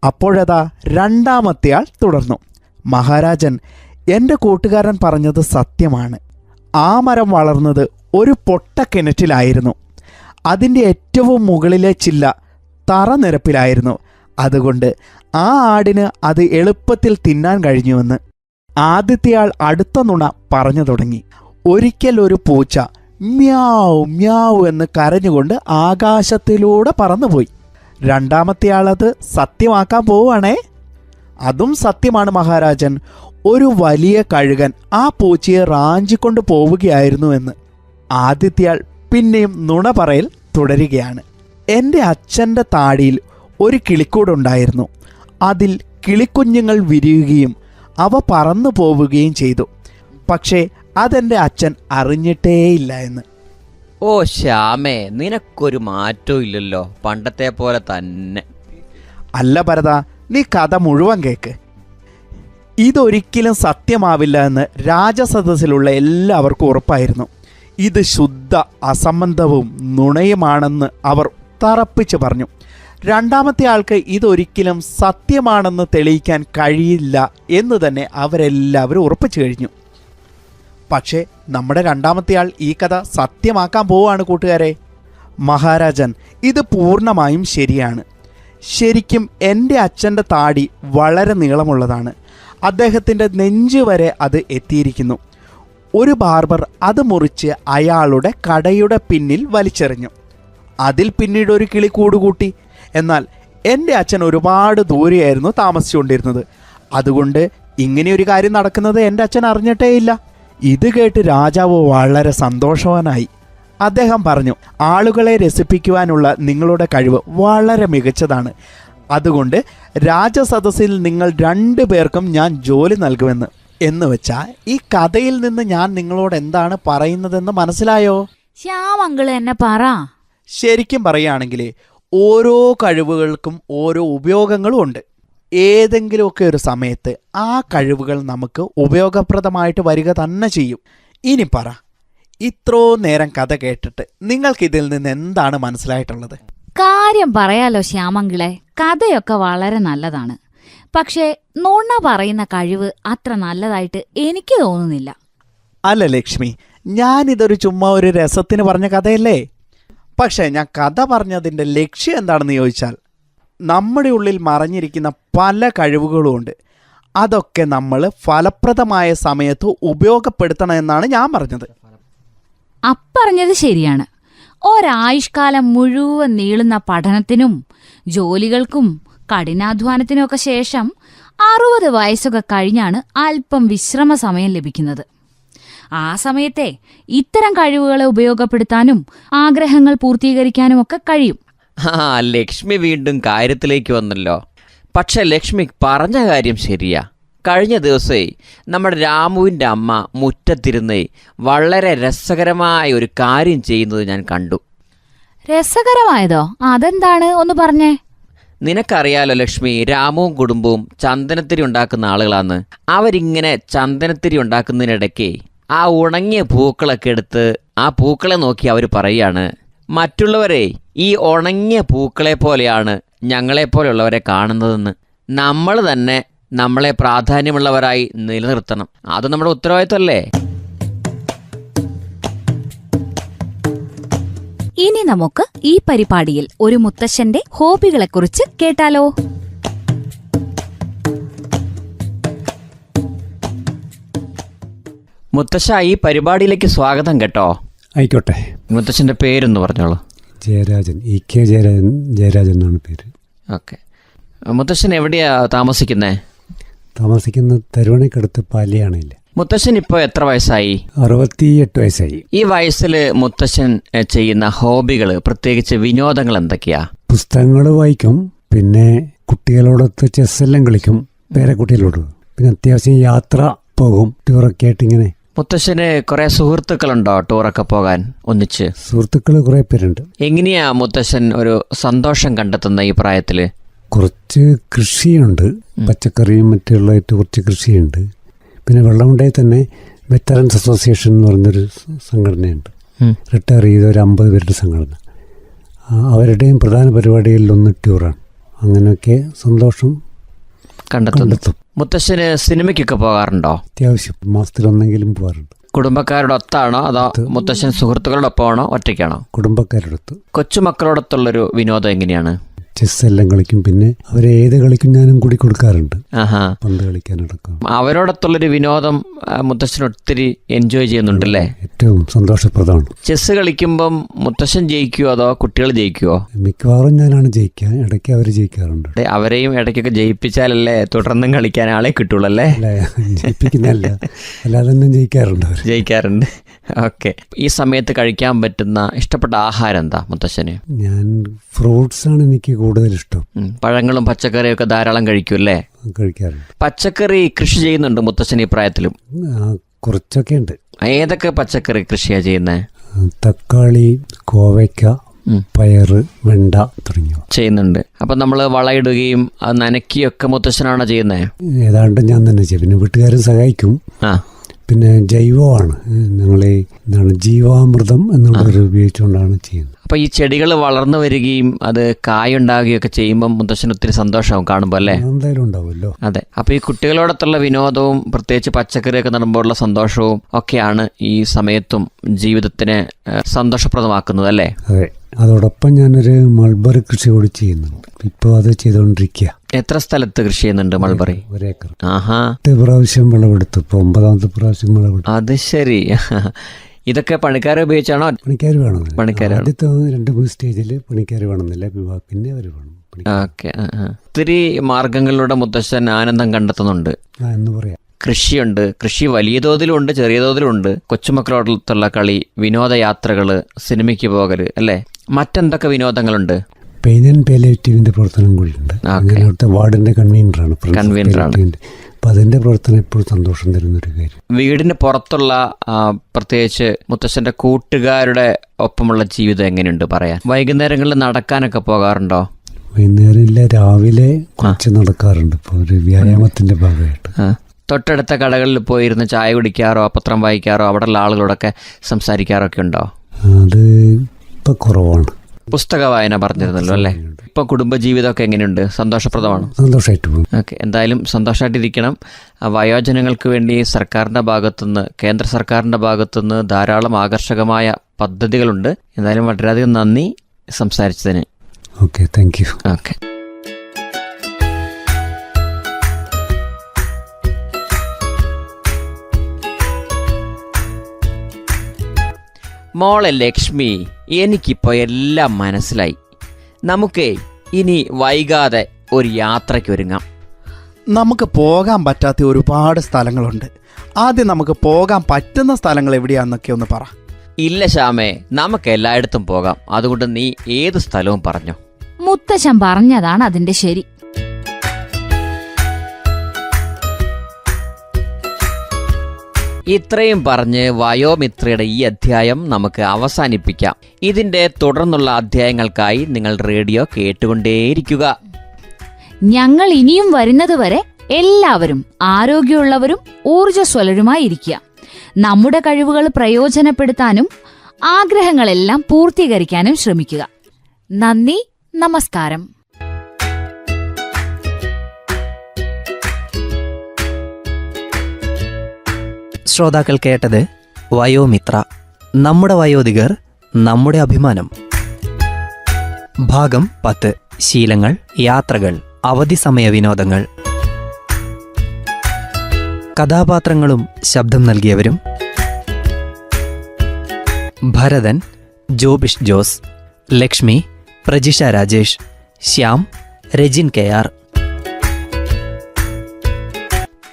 അപ്പോഴതാ രണ്ടാമത്തെ ആൾ തുടർന്നു, മഹാരാജൻ, എൻ്റെ കൂട്ടുകാരൻ പറഞ്ഞത് സത്യമാണ്. ആ മരം വളർന്നത് ഒരു പൊട്ടക്കിണറ്റിലായിരുന്നു. അതിൻ്റെ ഏറ്റവും മുകളിലെ ചില്ല തറനിരപ്പിലായിരുന്നു. അതുകൊണ്ട് ആ ആടിന് അത് എളുപ്പത്തിൽ തിന്നാൻ കഴിഞ്ഞുവെന്ന്. ആദ്യത്തെയാൾ അടുത്ത നുണ പറഞ്ഞു തുടങ്ങി. ഒരിക്കൽ ഒരു പൂച്ച മ്യാവ് മ്യാവ് എന്ന് കരഞ്ഞുകൊണ്ട് ആകാശത്തിലൂടെ പറന്നുപോയി. രണ്ടാമത്തെയാളത് സത്യമാക്കാൻ പോവുകയാണേ. അതും സത്യമാണ് മഹാരാജൻ. ഒരു വലിയ കഴുകൻ ആ പൂച്ചയെ റാഞ്ചിക്കൊണ്ട് പോവുകയായിരുന്നു എന്ന്. ആദ്യത്തെയാൾ പിന്നെയും നുണ പറയൽ തുടരുകയാണ്. എൻ്റെ അച്ഛൻ്റെ താടിയിൽ ഒരു കിളിക്കൂടുണ്ടായിരുന്നു. അതിൽ കിളിക്കുഞ്ഞുങ്ങൾ വിരിയുകയും അവ പറന്നു പോവുകയും ചെയ്തു. പക്ഷേ അതെൻ്റെ അച്ഛൻ അറിഞ്ഞിട്ടേയില്ല എന്ന്. ഓ ശ്യാമേ, നിനക്കൊരു മാറ്റവും ഇല്ലല്ലോ, പണ്ടത്തെ പോലെ തന്നെ. അല്ല ഭരത, നീ കഥ മുഴുവൻ കേൾക്ക്. ഇതൊരിക്കലും സത്യമാവില്ല എന്ന് രാജസദസ്സിലുള്ള എല്ലാവർക്കും ഉറപ്പായിരുന്നു. ഇത് ശുദ്ധ അസംബന്ധവും നുണയുമാണെന്ന് അവർ തറപ്പിച്ച് പറഞ്ഞു. രണ്ടാമത്തെ ആൾക്ക് ഇതൊരിക്കലും സത്യമാണെന്ന് തെളിയിക്കാൻ കഴിയില്ല എന്ന് തന്നെ അവരെല്ലാവരും ഉറപ്പിച്ചു കഴിഞ്ഞു. പക്ഷേ നമ്മുടെ രണ്ടാമത്തെ ആൾ ഈ കഥ സത്യമാക്കാൻ പോവുകയാണ് കൂട്ടുകാരെ. മഹാരാജൻ, ഇത് പൂർണ്ണമായും ശരിയാണ്. ശരിക്കും എൻ്റെ അച്ഛൻ്റെ താടി വളരെ നീളമുള്ളതാണ്. അദ്ദേഹത്തിൻ്റെ നെഞ്ച് വരെ അത് എത്തിയിരിക്കുന്നു. ഒരു ബാർബർ അത് മുറിച്ച് അയാളുടെ കടയുടെ പിന്നിൽ വലിച്ചെറിഞ്ഞു. അതിൽ പിന്നീട് ഒരു കിളി കൂടുകൂട്ടി. എന്നാൽ എൻ്റെ അച്ഛൻ ഒരുപാട് ദൂരെയായിരുന്നു താമസിച്ചുകൊണ്ടിരുന്നത്. അതുകൊണ്ട് ഇങ്ങനെയൊരു കാര്യം നടക്കുന്നത് എൻ്റെ അച്ഛൻ അറിഞ്ഞിട്ടേയില്ല. ഇത് കേട്ട് രാജാവ് വളരെ സന്തോഷവാനായി. അദ്ദേഹം പറഞ്ഞു, ആളുകളെ രസിപ്പിക്കുവാനുള്ള നിങ്ങളുടെ കഴിവ് വളരെ മികച്ചതാണ്. അതുകൊണ്ട് രാജസദസ്സിൽ നിങ്ങൾ 2 പേർക്കും ഞാൻ ജോലി നൽകുമെന്ന്. എന്ന് വെച്ചാൽ ഈ കഥയിൽ നിന്ന് ഞാൻ നിങ്ങളോട് എന്താണ് പറയുന്നതെന്ന് മനസ്സിലായോ? ശ്യാമങ്കിള് എന്നെ പറ. ശരിക്കും പറയുകയാണെങ്കിൽ ഓരോ കഴിവുകൾക്കും ഓരോ ഉപയോഗങ്ങളും ഉണ്ട്. ഏതെങ്കിലുമൊക്കെ ഒരു സമയത്ത് ആ കഴിവുകൾ നമുക്ക് ഉപയോഗപ്രദമായിട്ട് വരിക തന്നെ ചെയ്യും. ഇനി പറ, ഇത്രോ നേരം കഥ കേട്ടിട്ട് നിങ്ങൾക്കിതിൽ നിന്ന് എന്താണ് മനസ്സിലായിട്ടുള്ളത്? കാര്യം പറയാലോ ശ്യാമങ്കിളെ, കഥയൊക്കെ വളരെ നല്ലതാണ്. പക്ഷേ നുണ പറയുന്ന കഴിവ് അത്ര നല്ലതായിട്ട് എനിക്ക് തോന്നുന്നില്ല. അല്ല ലക്ഷ്മി, ഞാനിതൊരു ചുമ്മാ ഒരു രസത്തിന് പറഞ്ഞ കഥയല്ലേ. പക്ഷേ ഞാൻ കഥ പറഞ്ഞതിൻ്റെ ലക്ഷ്യം എന്താണെന്ന് ചോദിച്ചാൽ, നമ്മുടെ ഉള്ളിൽ മറഞ്ഞിരിക്കുന്ന പല കഴിവുകളുമുണ്ട്. അതൊക്കെ നമ്മൾ ഫലപ്രദമായ സമയത്ത് ഉപയോഗപ്പെടുത്തണമെന്നാണ് ഞാൻ പറഞ്ഞത്. അപ്പറഞ്ഞത് ശരിയാണ്. ഒരായുഷ്കാലം മുഴുവൻ നീളുന്ന പഠനത്തിനും ജോലികൾക്കും കഠിനാധ്വാനത്തിനുമൊക്കെ ശേഷം 60 വയസ്സൊക്കെ കഴിഞ്ഞാണ് അല്പം വിശ്രമ സമയം ലഭിക്കുന്നത്. ആ സമയത്തെ ഇത്തരം കഴിവുകളെ ഉപയോഗപ്പെടുത്താനും ആഗ്രഹങ്ങൾ പൂർത്തീകരിക്കാനും ഒക്കെ കഴിയും. ലക്ഷ്മി വീണ്ടും കാര്യത്തിലേക്ക് വന്നല്ലോ. പക്ഷെ ലക്ഷ്മി പറഞ്ഞ കാര്യം ശരിയാ. കഴിഞ്ഞ ദിവസേ നമ്മുടെ രാമുവിൻ്റെ അമ്മ മുറ്റത്തിരുന്നേ വളരെ രസകരമായ ഒരു കാര്യം ചെയ്യുന്നത് ഞാൻ കണ്ടു. രസകരമായതോ? അതെന്താണ്, ഒന്ന് പറഞ്ഞേ. നിനക്കറിയാലോ ലക്ഷ്മി, രാമുവും കുടുംബവും ചന്ദനത്തിരി ഉണ്ടാക്കുന്ന ആളുകളാന്ന്. അവരിങ്ങനെ ചന്ദനത്തിരി ഉണ്ടാക്കുന്നതിനിടയ്ക്ക് ആ ഉണങ്ങിയ പൂക്കളൊക്കെ എടുത്ത് ആ പൂക്കളെ നോക്കി അവർ പറയാണ്, മറ്റുള്ളവരെ ഈ ഉണങ്ങിയ പൂക്കളെ പോലെയാണ് ഞങ്ങളെപ്പോലുള്ളവരെ കാണുന്നതെന്ന്. നമ്മൾ തന്നെ നമ്മളെ പ്രാധാന്യമുള്ളവരായി നിലനിർത്തണം. അത് നമ്മുടെ ഉത്തരവാദിത്തമല്ലേ? ഇനി നമുക്ക് ഈ പരിപാടിയിൽ ഒരു മുത്തശ്ശന്റെ ഹോബികളെക്കുറിച്ച് കേട്ടാലോ? മുത്തശ്ശ, ഈ പരിപാടിയിലേക്ക് സ്വാഗതം കേട്ടോ. ആയിക്കോട്ടെ. മുത്തശ്ശൻ്റെ പേരൊന്ന് പറഞ്ഞോളൂ. ജയരാജൻ, ഇ.കെ. ജയരാജൻ എന്നാണ് പേര്. ഓക്കെ. മുത്തശ്ശൻ എവിടെയാ താമസിക്കുന്നത്? താമസിക്കുന്നത് തരുവണയ്ക്കടുത്ത് പാലിയാണില്ല. മുത്തശ്ശൻ ഇപ്പോൾ എത്ര വയസ്സായി? 68 വയസ്സായി. ഈ വയസ്സിൽ മുത്തശ്ശൻ ചെയ്യുന്ന ഹോബികൾ, പ്രത്യേകിച്ച് വിനോദങ്ങൾ എന്തൊക്കെയാ? പുസ്തകങ്ങൾ വായിക്കും, പിന്നെ കുട്ടികളോടൊത്ത് ചെസ്സെല്ലാം കളിക്കും, പേരക്കുട്ടികളോട്. പിന്നെ അത്യാവശ്യം യാത്ര പോകും, ടൂറൊക്കെ ആയിട്ട് ഇങ്ങനെ. മുത്തശ്ശന് കുറെ സുഹൃത്തുക്കളുണ്ടോ ടൂറൊക്കെ പോകാൻ ഒന്നിച്ച്? സുഹൃത്തുക്കൾ കുറേ പേരുണ്ട്. എങ്ങനെയാ മുത്തശ്ശൻ ഒരു സന്തോഷം കണ്ടെത്തുന്ന ഈ പ്രായത്തില്? കുറച്ച് കൃഷിയുണ്ട്, പച്ചക്കറിയും മറ്റുള്ളതായിട്ട് കുറച്ച് കൃഷിയുണ്ട്. പിന്നെ വെള്ളമുണ്ടായി തന്നെ വെറ്ററൻസ് അസോസിയേഷൻ എന്ന് പറഞ്ഞൊരു സംഘടനയുണ്ട്, റിട്ടയർ ചെയ്ത ഒരു 50 പേരുടെ സംഘടന. അവരുടെയും പ്രധാന പരിപാടികളിലൊന്ന് ടൂറാണ്. അങ്ങനെയൊക്കെ സന്തോഷം കണ്ടെത്തും. മുത്തശ്ശന് സിനിമയ്ക്കൊക്കെ പോകാറുണ്ടോ? അത്യാവശ്യം മാസത്തിലൊന്നെങ്കിലും പോകാറുണ്ട്. കുടുംബക്കാരോടൊത്താണോ അതോ മുത്തശ്ശൻ സുഹൃത്തുക്കളോടൊപ്പമാണോ ഒറ്റയ്ക്കാണോ? കുടുംബക്കാരോടൊത്ത്. കൊച്ചുമക്കളോടൊത്തുള്ളൊരു വിനോദം എങ്ങനെയാണ്? ചെസ്സെല്ലാം കളിക്കും. പിന്നെ അവരെ ഏത് കളിക്കും ഞാനും കൂടി കൊടുക്കാറുണ്ട്, ആഹാ, പന്ത് കളിക്കാനടക്കം. അവരോടൊത്തുള്ളൊരു വിനോദം മുത്തശ്ശൻ ഒത്തിരി എൻജോയ് ചെയ്യുന്നുണ്ടല്ലേ? ഏറ്റവും സന്തോഷപ്രദമാണ്. ചെസ്സ് കളിക്കുമ്പം മുത്തശ്ശൻ ജയിക്കുവോ അതോ കുട്ടികൾ ജയിക്കുവോ? മിക്കവാറും ഞാനാണ് ജയിക്കുക, ഇടയ്ക്ക് അവർ ജയിക്കാറുണ്ട്. അവരെയും ഇടയ്ക്കൊക്കെ ജയിപ്പിച്ചാലല്ലേ തുടർന്നും കളിക്കാൻ ആളെ കിട്ടുള്ളൂ അല്ലേ? അല്ല, ജയിപ്പിക്കുന്നതല്ല, അല്ലാതെ തന്നെ ജയിക്കാറുണ്ട് അവർ. ജയിക്കാറുണ്ട്. ഓക്കെ. ഈ സമയത്ത് കഴിക്കാൻ പറ്റുന്ന ഇഷ്ടപ്പെട്ട ആഹാരം എന്താ മുത്തശ്ശന്? ഞാൻ ഫ്രൂട്ട്സാണ് എനിക്ക് കൂടുതൽ ഇഷ്ടം. പഴങ്ങളും പച്ചക്കറിയും ഒക്കെ ധാരാളം കഴിക്കും അല്ലേ? കഴിക്കാറുണ്ട്. പച്ചക്കറി കൃഷി ചെയ്യുന്നുണ്ട് മുത്തശ്ശൻ ഈ പ്രായത്തിലും? കുറച്ചൊക്കെ ഉണ്ട്. ഏതൊക്കെ പച്ചക്കറി കൃഷിയാ ചെയ്യുന്നത്? തക്കാളി, കോവയ്ക്ക, പയറ്, വെണ്ട തുടങ്ങിയവ ചെയ്യുന്നുണ്ട്. അപ്പം നമ്മൾ വളയിടുകയും അത് നനയ്ക്കുകയൊക്കെ മുത്തശ്ശനാണോ ചെയ്യുന്നത്? ഏതാണ്ട് ഞാൻ തന്നെ ചെയ്യും. പിന്നെ വീട്ടുകാരും സഹായിക്കും. പിന്നെ ജൈവമാണ്, ഞങ്ങൾ ജീവാമൃതം എന്നുള്ളൊരു ഉപയോഗിച്ചുകൊണ്ടാണ് ചെയ്യുന്നത്. അപ്പോൾ ഈ ചെടികൾ വളർന്നു വരികയും അത് കായുണ്ടാകുകയൊക്കെ ചെയ്യുമ്പം മുത്തശ്ശന് ഒത്തിരി സന്തോഷമാവും കാണുമ്പോൾ അല്ലേ? എന്തായാലും ഉണ്ടാവുമല്ലോ. അതെ. അപ്പോൾ ഈ കുട്ടികളോടൊത്തുള്ള വിനോദവും പ്രത്യേകിച്ച് പച്ചക്കറിയൊക്കെ നടുമ്പോഴുള്ള സന്തോഷവും ഒക്കെയാണ് ഈ സമയത്തും ജീവിതത്തിനെ സന്തോഷപ്രദമാക്കുന്നത് അല്ലേ? അതെ. അതോടൊപ്പം ഞാനൊരു മൾബറി കൃഷി കൂടി ചെയ്യുന്നുണ്ട്. ഇപ്പോൾ അത് ചെയ്തുകൊണ്ടിരിക്കുക. എത്ര സ്ഥലത്ത് കൃഷി ചെയ്യുന്നുണ്ട് മൾബറി? 1 ഏക്കർ. ആഹാ. 8 പ്രാവശ്യം വിളവെടുത്തു. ഇപ്പോൾ 9ാമത്തെ പ്രാവശ്യം വിളവെടുത്തു. അത് ശരി. ഇതൊക്കെ പണിക്കാരെ ഉപയോഗിച്ചാണോ? പണിക്കാർ വേണം. പണിക്കാരാണ്. ആദ്യത്തെ 2-3 സ്റ്റേജിൽ പണിക്കാർ വേണമെന്നില്ല, പിന്നെ അവർ വേണം. ഓക്കെ. ഒത്തിരി മാർഗങ്ങളിലൂടെ മുത്തശ്ശൻ ആനന്ദം കണ്ടെത്തുന്നുണ്ട് എന്ന് പറയാം. കൃഷിയുണ്ട്, കൃഷി വലിയ തോതിലുണ്ട്, ചെറിയ തോതിലുണ്ട്. കൊച്ചുമക്കളോടുള്ള കളി, വിനോദയാത്രകൾ, സിനിമയ്ക്ക് പോകൽ അല്ലേ? മറ്റെന്തൊക്കെ വിനോദങ്ങളുണ്ട്? പെയിൻ ആൻഡ് പാലിയേറ്റീവിന്റെ പ്രവർത്തനം കൂടിയുണ്ട്. അങ്ങനെ അവിടുത്തെ വാർഡിന്റെ കൺവീനറാണ്. അപ്പം അതിന്റെ പ്രവർത്തനം എപ്പോഴും സന്തോഷം തരുന്നൊരു കാര്യം. വീടിന് പുറത്തുള്ള പ്രത്യേകിച്ച് മുത്തശ്ശന്റെ കൂട്ടുകാരുടെ ഒപ്പമുള്ള ജീവിതം എങ്ങനെയുണ്ട് പറയാൻ? വൈകുന്നേരങ്ങളിൽ നടക്കാനൊക്കെ പോകാറുണ്ടോ? വൈകുന്നേരം ഇല്ല, രാവിലെ കുറച്ച് നടക്കാറുണ്ട്. ഇപ്പോൾ ഒരു വ്യായാമത്തിന്റെ ഭാഗമായിട്ട്. തൊട്ടടുത്ത കടകളിൽ പോയിരുന്ന് ചായ കുടിക്കാറോ പത്രം വായിക്കാറോ അവിടെയുള്ള ആളുകളോടൊക്കെ സംസാരിക്കാറോ ഒക്കെ ഉണ്ടോ? അത് ഇപ്പം കുറവാണ്. പുസ്തക വായന പറഞ്ഞിരുന്നല്ലോ അല്ലേ? ഇപ്പൊ കുടുംബജീവിതമൊക്കെ എങ്ങനെയുണ്ട്? സന്തോഷപ്രദമാണോ? സന്തോഷമായിട്ട് പോകും. ഓക്കെ. എന്തായാലും സന്തോഷമായിട്ടിരിക്കണം. വയോജനങ്ങൾക്ക് വേണ്ടി സർക്കാരിൻ്റെ ഭാഗത്തുനിന്ന്, കേന്ദ്ര സർക്കാരിൻ്റെ ഭാഗത്തുനിന്ന് ധാരാളം ആകർഷകമായ പദ്ധതികളുണ്ട്. എന്തായാലും വളരെയധികം നന്ദി സംസാരിച്ചതിന്. Okay, thank you. ഓക്കെ. മോളെ ലക്ഷ്മി, എനിക്കിപ്പോൾ എല്ലാം മനസ്സിലായി. നമുക്കേ ഇനി വൈകാതെ ഒരു യാത്രയ്ക്ക് ഒരുങ്ങാം. നമുക്ക് പോകാൻ പറ്റാത്ത ഒരുപാട് സ്ഥലങ്ങളുണ്ട്. ആദ്യം നമുക്ക് പോകാൻ പറ്റുന്ന സ്ഥലങ്ങൾ എവിടെയാണെന്നൊക്കെ ഒന്ന് പറ. ഇല്ല ശ്യാമേ, നമുക്ക് എല്ലായിടത്തും പോകാം. അതുകൊണ്ട് നീ ഏത് സ്ഥലവും പറഞ്ഞോ. മുത്തശ്ശൻ പറഞ്ഞതാണ് അതിന്റെ ശരി. ഇത്രയും പറഞ്ഞ് വയോമിത്രയുടെ ഈ അധ്യായം നമുക്ക് അവസാനിപ്പിക്കാം. ഇതിന്റെ തുടർന്നുള്ള അധ്യായങ്ങൾക്കായി നിങ്ങൾ റേഡിയോ കേട്ടുകൊണ്ടേയിരിക്കുക. ഞങ്ങൾ ഇനിയും വരുന്നതുവരെ എല്ലാവരും ആരോഗ്യമുള്ളവരും ഊർജ്ജസ്വലരുമായിരിക്കുക. നമ്മുടെ കഴിവുകൾ പ്രയോജനപ്പെടുത്താനും ആഗ്രഹങ്ങളെല്ലാം പൂർത്തീകരിക്കാനും ശ്രമിക്കുക. നന്ദി, നമസ്കാരം. ശ്രോതാക്കൾ കേട്ടത് വയോമിത്ര, നമ്മുടെ വയോധികർ നമ്മുടെ അഭിമാനം. ഭാഗം 10. ശീലങ്ങൾ, യാത്രകൾ, അവധി സമയ വിനോദങ്ങൾ. കഥാപാത്രങ്ങളും ശബ്ദം നൽകിയവരും: ഭരതൻ ജോബിഷ് ജോസ്, ലക്ഷ്മി പ്രജിഷ രാജേഷ്, ശ്യാം രജിൻ കെആർ.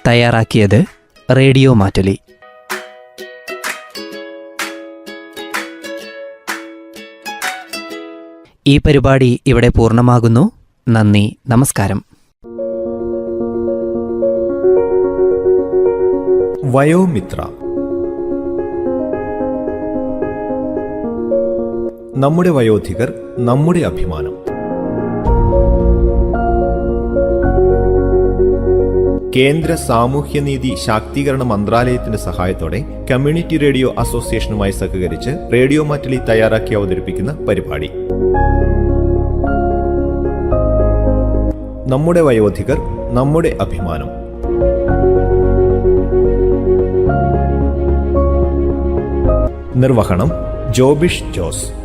തയ്യാറാക്കിയത് റേഡിയോ മാറ്റലി. ഈ പരിപാടി ഇവിടെ പൂർണ്ണമാകുന്നു. നന്ദി, നമസ്കാരം. വയോമിത്ര. നമ്മുടെ വയോധികർ നമ്മുടെ അഭിമാനം. കേന്ദ്ര സാമൂഹ്യനീതി ശാക്തീകരണ മന്ത്രാലയത്തിന്റെ സഹായത്തോടെ കമ്മ്യൂണിറ്റി റേഡിയോ അസോസിയേഷനുമായി സഹകരിച്ച് റേഡിയോ മാറ്റലി തയ്യാറാക്കി അവതരിപ്പിക്കുന്ന പരിപാടി നമ്മുടെ വയോധികർ നമ്മുടെ അഭിമാനം. നിർവഹണം ജോബിഷ് ജോസ്.